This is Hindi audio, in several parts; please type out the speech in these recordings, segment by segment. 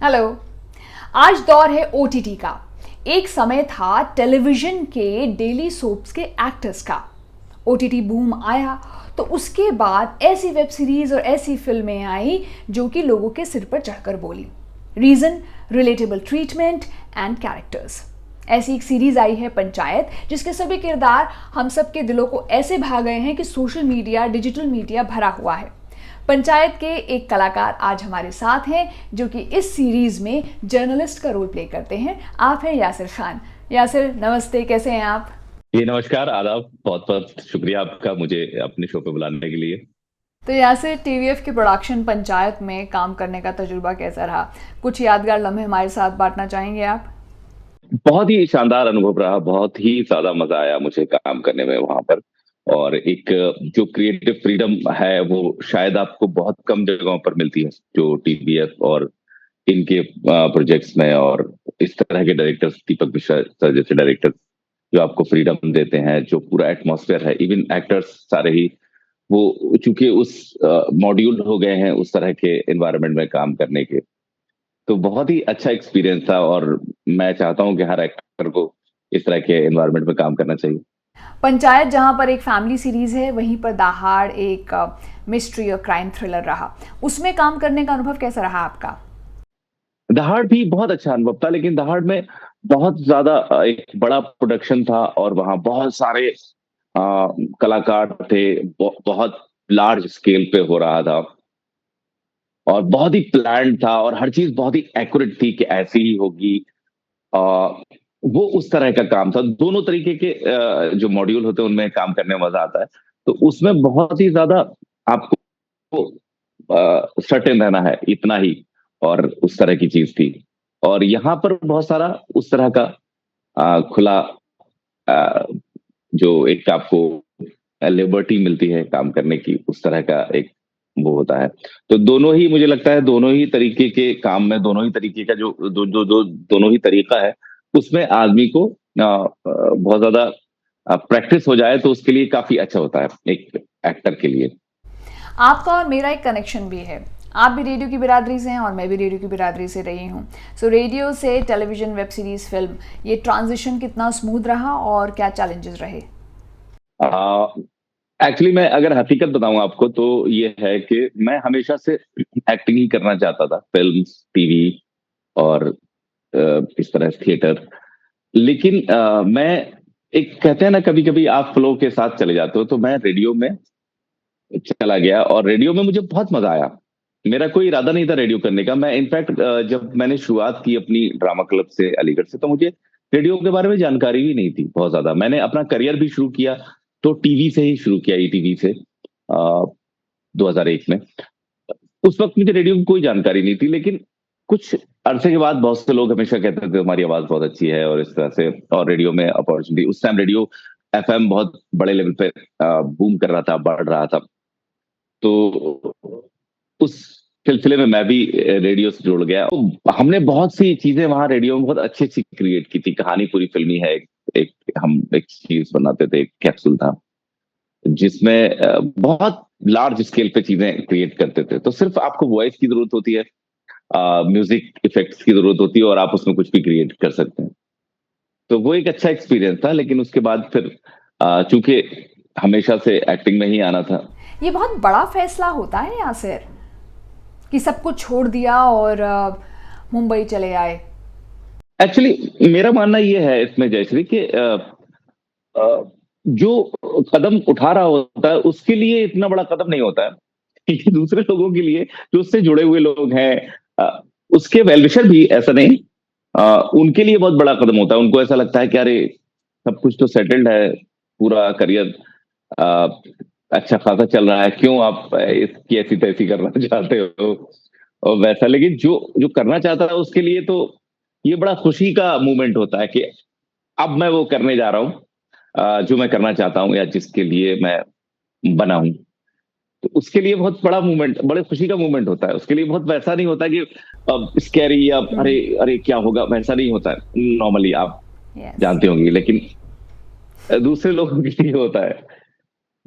हेलो। आज दौर है ओटीटी का। एक समय था टेलीविजन के डेली सोप्स के एक्टर्स का। ओटीटी बूम आया तो उसके बाद ऐसी वेब सीरीज और ऐसी फिल्में आई जो कि लोगों के सिर पर चढ़कर बोली। Reason, relatable treatment and characters. ऐसी एक सीरीज आई है पंचायत, जिसके सभी किरदार हम सब के दिलों को ऐसे भा गए हैं कि सोशल मीडिया, डिजिटल मीडिया भरा हुआ है। पंचायत के एक कलाकार आज हमारे साथ हैं जो कि इस सीरीज में जर्नलिस्ट का रोल प्ले करते हैं। आप हैं यासिर खान। यासिर, नमस्ते, कैसे हैं आप? जी नमस्कार, आदाब। बहुत बहुत शुक्रिया आपका मुझे अपने शो पे बुलाने के लिए। तो यासिर, टीवीएफ के प्रोडक्शन पंचायत में काम करने का तजुर्बा कैसा रहा? कुछ यादगार लम्हे हमारे साथ बांटना चाहेंगे आप? बहुत ही शानदार अनुभव रहा, बहुत ही ज्यादा मजा आया मुझे काम करने में वहां पर। और एक जो क्रिएटिव फ्रीडम है वो शायद आपको बहुत कम जगहों पर मिलती है, जो टीवीएफ और इनके प्रोजेक्ट्स में। और इस तरह के डायरेक्टर्स, दीपक मिश्रा सर जैसे डायरेक्टर जो आपको फ्रीडम देते हैं, जो पूरा एटमॉस्फेयर है, इवन एक्टर्स सारे ही वो चूंकि उस मॉड्यूल हो गए हैं उस तरह के एनवायरनमेंट में काम करने के। तो बहुत ही अच्छा एक्सपीरियंस था और मैं चाहता हूं कि हर एक्टर को इस तरह के एनवायरनमेंट में काम करना चाहिए। पंचायत जहां पर एक फैमिली सीरीज है, वहीं पर दहाड़ एक मिस्ट्री और क्राइम थ्रिलर रहा। उसमें काम करने का अनुभव कैसा रहा आपका? दहाड़ भी बहुत अच्छा अनुभव था, लेकिन दहाड़ में बहुत ज्यादा एक बड़ा प्रोडक्शन था और वहां बहुत सारे कलाकार थे। बहुत लार्ज स्केल पे हो रहा था और बहुत ही प्लान्ड था और हर चीज बहुत ही एक्यूरेट थी कि ऐसी ही होगी। आ, वो उस तरह का काम था। दोनों तरीके के जो मॉड्यूल होते हैं उनमें काम करने में मजा आता है। तो उसमें बहुत ही ज्यादा आपको सर्टेन रहना है, इतना ही। और उस तरह की चीज थी। और यहाँ पर बहुत सारा उस तरह का खुला अ, जो एक आपको लिबर्टी मिलती है काम करने की, उस तरह का एक वो होता है। तो दोनों ही मुझे लगता है, दोनों ही तरीके के काम में, दोनों ही तरीके का जो दो, दो, दो, दोनों ही तरीका है, उसमें आदमी को बहुत ज्यादा प्रैक्टिस हो जाए तो उसके लिए काफी अच्छा होता है एक एक्टर के लिए। आपका और मेरा एक कनेक्शन भी है। आप भी रेडियो की बिरादरी से हैं और मैं भी रेडियो की बिरादरी से रही हूँ। सो रेडियो से टेलीविज़न, वेब सीरीज़, फिल्म, ये ट्रांजिशन कितना स्मूथ रहा और क्या चैलेंजेस रहे? एक्चुअली मैं अगर हकीकत बताऊं आपको तो ये है कि मैं हमेशा से एक्टिंग ही करना चाहता था, फिल्म, टीवी और इस तरह थिएटर। लेकिन मैं एक कहते हैं ना, कभी कभी आप फ्लो के साथ चले जाते हो, तो मैं रेडियो में चला गया और रेडियो में मुझे बहुत मजा आया। मेरा कोई इरादा नहीं था रेडियो करने का। मैं इनफैक्ट जब मैंने शुरुआत की अपनी ड्रामा क्लब से अलीगढ़ से, तो मुझे रेडियो के बारे में जानकारी भी नहीं थी बहुत ज्यादा। मैंने अपना करियर भी शुरू किया तो टीवी से ही शुरू किया, ईटीवी से 2001 में। उस वक्त मुझे रेडियो की कोई जानकारी नहीं थी, लेकिन कुछ अरसे के बाद बहुत से लोग हमेशा कहते थे हमारी आवाज बहुत अच्छी है और इस तरह से। और रेडियो में अपॉर्चुनिटी, उस टाइम रेडियो एफएम बहुत बड़े लेवल पे बूम कर रहा था, बढ़ रहा था। तो उस सिलसिले में मैं भी रेडियो से जुड़ गया। तो हमने बहुत सी चीजें वहां रेडियो में बहुत अच्छी अच्छी क्रिएट की थी। कहानी पूरी फिल्मी है। एक हम एक चीज बनाते थे, एक कैप्सूल था जिसमें बहुत लार्ज स्केल पे चीजें क्रिएट करते थे। तो सिर्फ आपको वॉइस की जरूरत होती है, म्यूजिक इफेक्ट्स की जरूरत होती है और आप उसमें कुछ भी क्रिएट कर सकते हैं। तो वो एक अच्छा एक्सपीरियंस था। लेकिन उसके बाद फिर चूंकि हमेशा से एक्टिंग में ही आना था। ये बहुत बड़ा फैसला होता है यासिर, कि सब कुछ छोड़ दिया और मुंबई चले आए। एक्चुअली मेरा मानना ये है इसमें जयश्री कि अ, जो कदम उठा रहा होता है उसके लिए इतना बड़ा कदम नहीं होता है। लेकिन दूसरे लोगों के लिए, जो उससे जुड़े हुए लोग हैं, उसके वेलविशर भी, ऐसा नहीं, उनके लिए बहुत बड़ा कदम होता है। उनको ऐसा लगता है कि अरे सब कुछ तो सेटल्ड है, पूरा करियर अच्छा खासा चल रहा है, क्यों आप इसकी ऐसी तैसी करना चाहते हो और वैसा। लेकिन जो जो करना चाहता है उसके लिए तो ये बड़ा खुशी का मोमेंट होता है कि अब मैं वो करने जा रहा हूँ जो मैं करना चाहता हूँ या जिसके लिए मैं बना हूँ। तो उसके लिए बहुत बड़ा मूवमेंट, बड़े खुशी का मूवमेंट होता है। उसके लिए बहुत वैसा नहीं होता कि अब स्कैरी या अरे अरे क्या होगा, वैसा नहीं होता है नॉर्मली, आप यस। जानते होंगे। लेकिन दूसरे लोगों के लिए होता है।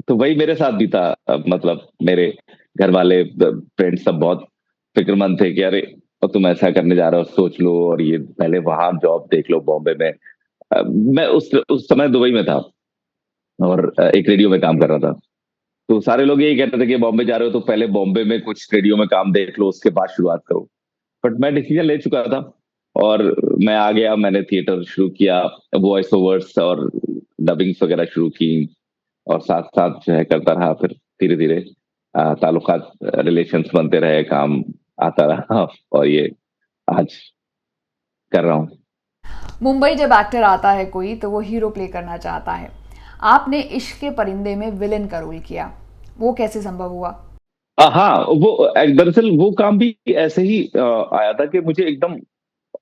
तो वही मेरे साथ भी था। मतलब मेरे घर वाले, फ्रेंड्स सब बहुत फिक्रमंद थे कि अरे और तुम ऐसा करने जा रहे हो, सोच लो, और ये पहले वहां जॉब देख लो बॉम्बे में। मैं उस समय दुबई में था, और एक रेडियो में काम कर रहा था। तो सारे लोग यही कहते थे कि बॉम्बे जा रहे हो तो पहले बॉम्बे में कुछ रेडियो में काम देख लो, उसके बाद शुरुआत करो। बट मैं डिसीजन ले चुका था, और मैं आ गया। मैंने थिएटर शुरू किया, वॉइस ओवर्स और डबिंग्स वगैरह शुरू की, और साथ साथ जो है करता रहा। फिर धीरे धीरे ताल्लुकात, रिलेशंस बनते रहे, काम आता रहा, और ये आज कर रहा हूँ। मुंबई जब एक्टर आता है कोई तो वो हीरो प्ले करना चाहता है। आपने इश्क के परिंदे में विलेन का रोल किया, वो कैसे संभव हुआ? हाँ, वो दरअसल वो काम भी ऐसे ही आया था कि मुझे एकदम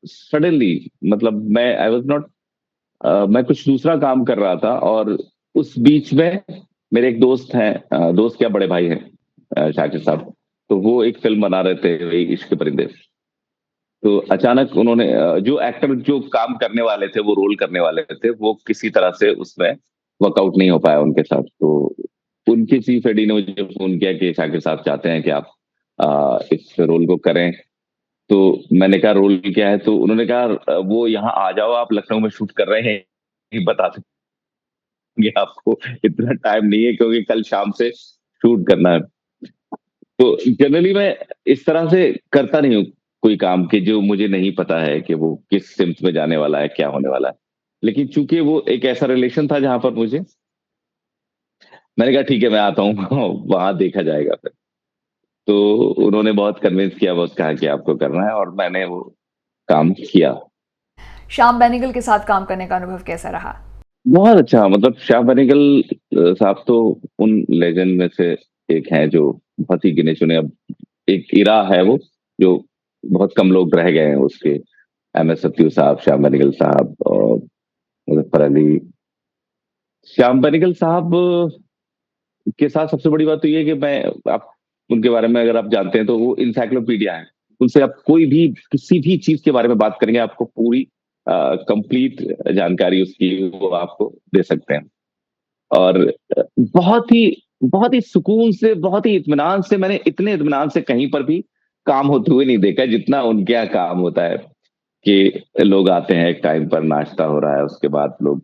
सडनली, मतलब आई वाज नॉट, मैं कुछ दूसरा काम कर रहा था, और उस बीच में मेरे एक दोस्त हैं, दोस्त क्या, बड़े भाई हैं, शाकिर साहब। तो वो एक फिल्म बना रहे थे, वही इश्क के परिंदे। तो अचानक उन्होंने, जो एक्टर जो काम करने वाले थे, वो रोल करने वाले थे, वो किसी तरह से उसमें वर्कआउट नहीं हो पाया उनके साथ। तो उनके चीफ एडी ने मुझे फोन किया कि शाकिर साहब चाहते हैं कि आप इस रोल को करें। तो मैंने कहा रोल क्या है? तो उन्होंने कहा वो यहाँ आ जाओ, आप लखनऊ में शूट कर रहे हैं, नहीं बता सकेंगे आपको, इतना टाइम नहीं है, क्योंकि कल शाम से शूट करना है। तो जनरली मैं इस तरह से करता नहीं हूँ कोई काम कि जो मुझे नहीं पता है कि वो किस सिम्त में जाने वाला है, क्या होने वाला है। लेकिन चूंकि वो एक ऐसा रिलेशन था जहां पर मुझे, मैंने कहा ठीक है मैं आता हूँ वहां देखा जाएगा फिर। तो उन्होंने बहुत कन्विंस किया, बहुत कहा कि आपको करना है, और मैंने वो काम किया। श्याम बेनेगल के साथ काम करने का अनुभव कैसा रहा? बहुत अच्छा, मतलब श्याम बेनेगल साहब तो उन लेजेंड में से एक हैं जो बहुत ही गिने चुने, अब एक इरा है वो, जो बहुत कम लोग रह गए हैं उसके। एम एस सत्यू साहब, श्याम बेनेगल साहब, और मुजफ्फर अली। श्याम बेनेगल साहब के साथ सबसे बड़ी बात तो ये है कि मैं, आप उनके बारे में अगर आप जानते हैं तो वो इंसाइक्लोपीडिया है। उनसे आप कोई भी किसी भी चीज के बारे में बात करेंगे, आपको पूरी कंप्लीट जानकारी उसकी वो आपको दे सकते हैं। और बहुत ही बहुत ही सुकून से, बहुत ही इत्मीनान से, मैंने इतने इत्मीनान से कहीं पर भी काम होते हुए नहीं देखा जितना उनके यहाँ काम होता है। कि लोग आते हैं, एक टाइम पर नाश्ता हो रहा है, उसके बाद लोग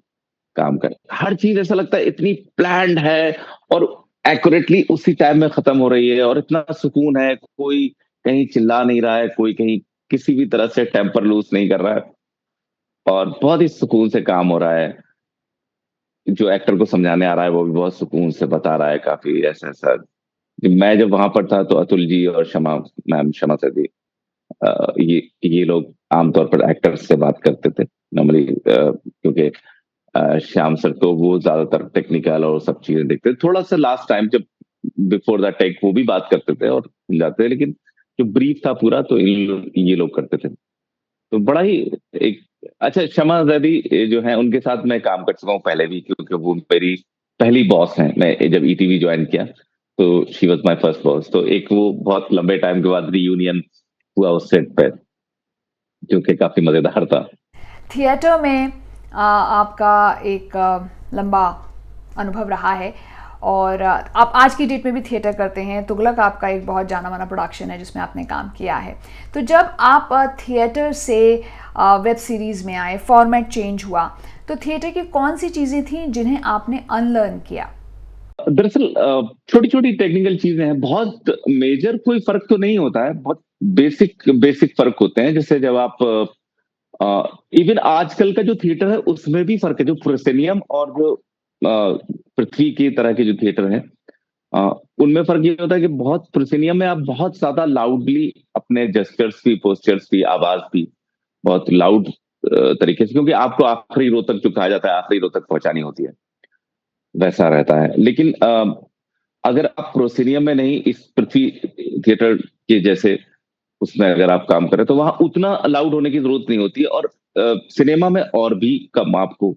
काम कर, हर चीज ऐसा लगता है इतनी प्लान्ड है, और एक्यूरेटली उसी टाइम में खत्म हो रही है, और इतना सुकून है, कोई कहीं चिल्ला नहीं रहा है, कोई कहीं किसी भी तरह से टेम्पर लूज नहीं कर रहा है, और बहुत ही सुकून से काम हो रहा है। जो एक्टर को समझाने आ रहा है वो भी बहुत सुकून से बता रहा है, काफी ऐसा ऐसा। मैं जब वहां पर था तो अतुल जी और शमा मैम, शमा सैदी, ये लोग आमतौर पर एक्टर्स से बात करते थे नॉर्मली, क्योंकि श्याम सर तो वो ज्यादातर टेक्निकल और सब चीजें देखते थे। थोड़ा सा लास्ट टाइम जब बिफोर द टेक वो भी बात करते थे और समझाते थे, लेकिन जो ब्रीफ था पूरा तो ये लोग करते थे। तो बड़ा ही एक अच्छा, शमा जैदी जो है उनके साथ मैं काम कर चुका हूँ पहले भी, क्योंकि वो मेरी पहली बॉस है। मैं जब ईटीवी ज्वाइन किया तो she was my first boss. तो एक वो बहुत लंबे टाइम के बाद रियूनियन हुआ उस सेट पे, जो कि काफी मजेदार था। थिएटर में आपका एक लंबा अनुभव रहा है, और आप आज की डेट में भी थिएटर करते हैं। तुगलक आपका एक बहुत जाना माना प्रोडक्शन है जिसमें आपने काम किया है। तो जब आप थिएटर से वेब सीरीज़ में आए, फॉर्मेट चेंज हुआ, तो थिएटर की कौन सी चीज़ें थी जिन्हें आपने अनलर्न किया? दरअसल छोटी छोटी टेक्निकल चीजें हैं, बहुत मेजर कोई फर्क तो नहीं होता है, बहुत बेसिक बेसिक फर्क होते हैं। जैसे जब आप इवन आजकल का जो थिएटर है उसमें भी फर्क है। जो प्रोसेनियम और जो पृथ्वी की तरह के जो थिएटर है, अ, उनमें फर्क ये होता है कि बहुत प्रोसेनियम में आप बहुत ज्यादा लाउडली अपने जेस्चर्स भी, पोस्चर्स भी, आवाज भी बहुत लाउड तरीके से, क्योंकि आपको आखिरी रो तक जो कहा जाता है आखिरी रो तक पहुंचानी होती है, वैसा रहता है। लेकिन अगर आप प्रोसेनियम में नहीं, इस पृथ्वी थिएटर के जैसे उसमें अगर आप काम करें तो वहां उतना लाउड होने की जरूरत नहीं होती है। और सिनेमा में और भी कम आपको,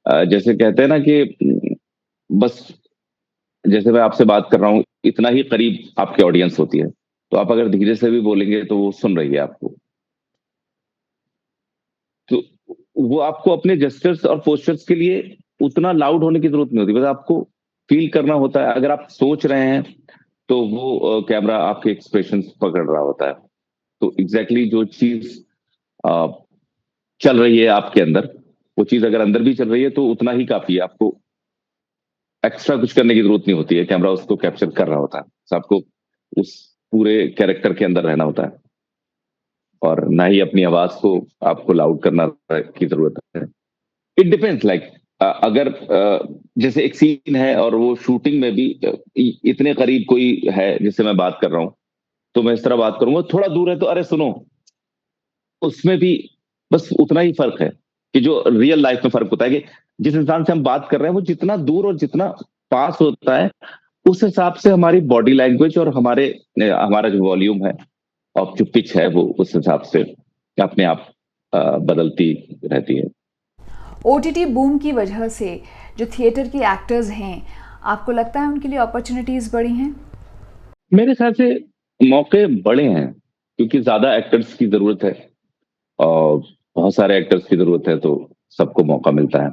जैसे कहते हैं ना कि बस जैसे मैं आपसे बात कर रहा हूँ इतना ही करीब आपकी ऑडियंस होती है, तो आप अगर धीरे से भी बोलेंगे तो वो सुन रही है आपको। तो वो आपको अपने जेस्चर्स और पोस्चर्स के लिए उतना लाउड होने की जरूरत नहीं होती, बस आपको फील करना होता है। अगर आप सोच रहे हैं तो वो कैमरा आपके एक्सप्रेशन पकड़ रहा होता है। तो एग्जैक्टली जो चीज चल रही है आपके अंदर, वो चीज अगर अंदर भी चल रही है तो उतना ही काफी है। आपको एक्स्ट्रा कुछ करने की जरूरत नहीं होती है, कैमरा उसको कैप्चर कर रहा होता है, बस आपको उस पूरे कैरेक्टर के अंदर रहना होता है, और ना ही अपनी आवाज को आपको लाउड करना की जरूरत है। इट डिपेंड्स, लाइक अगर जैसे एक सीन है और वो शूटिंग में भी इतने करीब कोई है जिससे मैं बात कर रहा हूँ, तो मैं इस तरह बात करूंगा। थोड़ा दूर है तो अरे सुनो, उसमें भी बस उतना ही फर्क है कि जो रियल लाइफ में फर्क होता है कि जिस इंसान से हम बात कर रहे हैं वो जितना दूर और जितना पास होता है, उस हिसाब से हमारी बॉडी लैंग्वेज और हमारा जो वॉल्यूम है और जो पिच है वो उस हिसाब से अपने आप बदलती रहती है। ओटीटी बूम की वजह से जो थिएटर के एक्टर्स हैं, आपको लगता है उनके लिए अपॉर्चुनिटीज़ बढ़ी हैं? मेरे ख्याल से मौके बड़े हैं, क्योंकि ज्यादा एक्टर्स की जरूरत है और बहुत सारे एक्टर्स की जरूरत है, तो सबको मौका मिलता है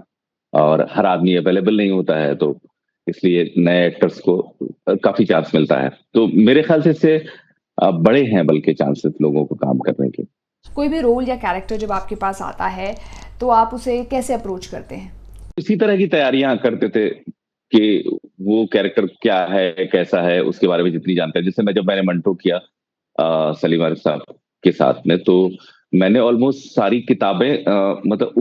और हर आदमी अवेलेबल नहीं होता है, तो इसलिए नए एक्टर्स को काफी चांस मिलता है। तो मेरे ख्याल से इससे बड़े हैं बल्कि चांसेस लोगों को काम करने के। कोई भी रोल या कैरेक्टर जब आपके पास आता है, तो आप उसे कैसे अप्रोच करते हैं? इसी तरह की तैयारियां करते थे कि वो कैरेक्टर क्या है, कैसा है, उसके बारे में जितनी जानकारी। जैसे मैंने मंटो किया सलीम अरफ साहब के साथ में, तो मैंने ऑलमोस्ट सारी किताबें मतलब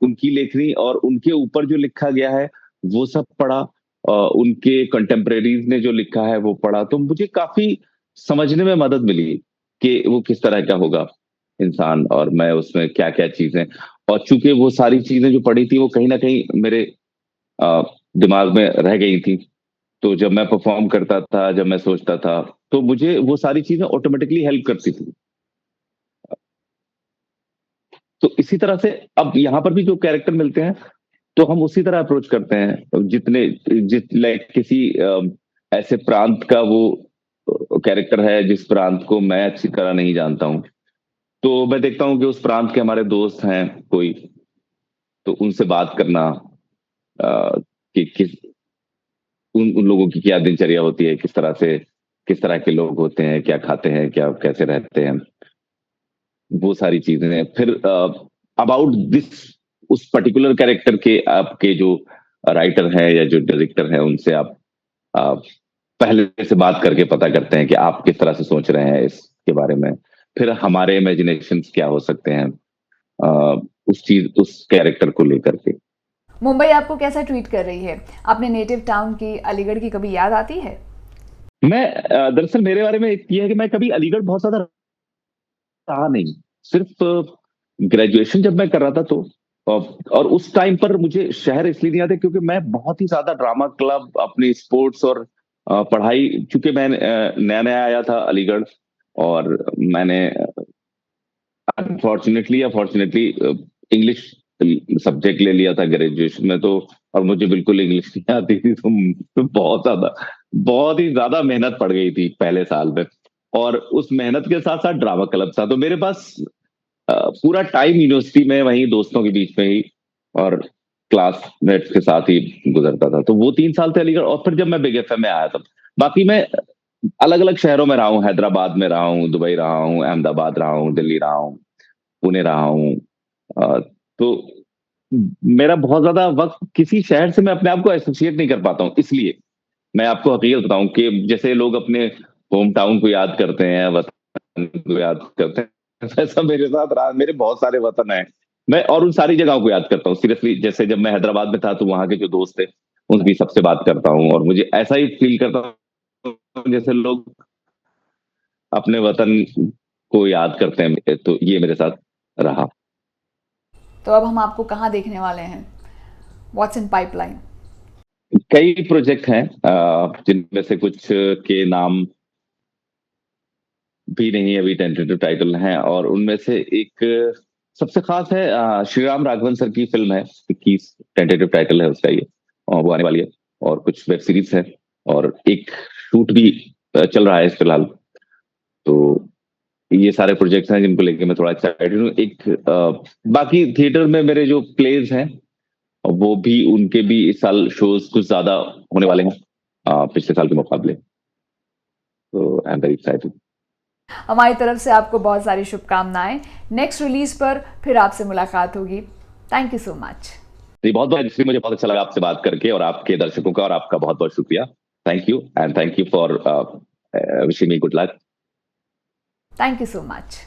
उनकी लेखनी और उनके ऊपर जो लिखा गया है वो सब पढ़ा। उनके कंटेम्परेरीज ने जो लिखा है वो पढ़ा, तो मुझे काफी समझने में मदद मिली कि वो किस तरह का होगा इंसान, और मैं उसमें क्या क्या चीजें। और चूंकि वो सारी चीजें जो पढ़ी थी वो कहीं ना कहीं मेरे अ, दिमाग में रह गई थी, तो जब मैं परफॉर्म करता था, जब मैं सोचता था, तो मुझे वो सारी चीजें ऑटोमेटिकली हेल्प करती थी। तो इसी तरह से अब यहाँ पर भी जो कैरेक्टर मिलते हैं तो हम उसी तरह अप्रोच करते हैं। लाइक किसी ऐसे प्रांत का वो कैरेक्टर है जिस प्रांत को मैं अच्छी तरह नहीं जानता हूँ, तो मैं देखता हूँ कि उस प्रांत के हमारे दोस्त हैं कोई, तो उनसे बात करना, कि उन लोगों की क्या दिनचर्या होती है, किस तरह के लोग होते हैं, क्या खाते हैं, क्या कैसे रहते हैं, वो सारी चीजें। फिर अबाउट दिस, उस पर्टिकुलर कैरेक्टर के आपके जो राइटर है या जो डायरेक्टर है, उनसे आप पहले से बात करके पता करते हैं कि आप किस तरह से सोच रहे हैं इसके बारे में। फिर हमारे इमेजिनेशन क्या हो सकते हैं उस कैरेक्टर को लेकर के। मुंबई आपको कैसा ट्रीट कर रही है? अपने नेटिव टाउन की, अलीगढ़ की कभी याद आती है? मैं दरअसल मेरे बारे में ये है कि मैं कभी अलीगढ़ बहुत ज्यादा रहा नहीं। सिर्फ ग्रेजुएशन जब मैं कर रहा था तो, और उस टाइम पर मुझे शहर इसलिए नहीं आते क्योंकि मैं बहुत ही ज्यादा ड्रामा क्लब, अपनी स्पोर्ट्स और पढ़ाई, चूंकि मैं नया नया आया था अलीगढ़, और मैंने अनफॉर्चुनेटली या फॉर्चुनेटली इंग्लिश सब्जेक्ट ले लिया था ग्रेजुएशन में, तो और मुझे बिल्कुल इंग्लिश नहीं आती थी, तो बहुत ही ज्यादा मेहनत पड़ गई थी पहले साल में। और उस मेहनत के साथ साथ ड्रामा क्लब था, तो मेरे पास पूरा टाइम यूनिवर्सिटी में वहीं दोस्तों के बीच में ही और क्लासमेट्स के साथ ही गुजरता था। तो वो 3 साल थे अलीगढ़, और फिर जब मैं बिग एफएम में आया था, बाकी मैं अलग अलग शहरों में रहा हूँ, हैदराबाद में रहा हूँ, दुबई रहा हूँ, अहमदाबाद रहा हूँ, दिल्ली रहा हूँ, पुणे रहा हूँ। तो मेरा बहुत ज्यादा वक्त किसी शहर से मैं अपने आप को एसोसिएट नहीं कर पाता हूँ। इसलिए मैं आपको हकीकत बताऊं कि जैसे लोग अपने होम टाउन को याद करते हैं, वतन को याद करते हैं, वैसा मेरे साथ रहा। मेरे बहुत सारे वतन हैं, मैं और उन सारी जगहों को याद करता हूँ सीरियसली। जैसे जब मैं हैदराबाद में था तो वहां के जो दोस्त थे उनकी सबसे बात करता हूँ, और मुझे ऐसा ही फील करता हूँ जैसे लोग अपने वतन को याद करते हैं। तो ये मेरे साथ रहा। तो अब हम आपको कहाँ देखने वाले हैं? What's in pipeline? कई प्रोजेक्ट हैं जिनमें से कुछ के नाम भी नहीं अभी टेंटेटिव टाइटल हैं, और उनमें से एक सबसे खास है श्री राम राघवन सर की फिल्म है, 21 टेंटेटिव टाइटल है उसका ये, और वो आने वाली है। और कुछ वेब सीरीज है, और एक शूट भी चल रहा है इस फिलहाल। तो ये सारे प्रोजेक्ट्स हैं जिनको लेके मैं थोड़ा एक्साइटेड हूँ। एक बाकी थिएटर में मेरे जो प्लेज हैं वो भी, उनके भी इस साल शोज कुछ ज्यादा होने वाले हैं पिछले साल के मुकाबले, तो आई एम वेरी एक्साइटेड। हमारी तरफ से आपको बहुत सारी शुभकामनाएं। नेक्स्ट रिलीज पर फिर आपसे मुलाकात होगी। Thank you so much. जी, बहुत बहुत मुझे बहुत अच्छा लगा आपसे बात करके, और आपके दर्शकों का और आपका बहुत बहुत शुक्रिया। Thank you and thank you for wishing me good luck. Thank you so much.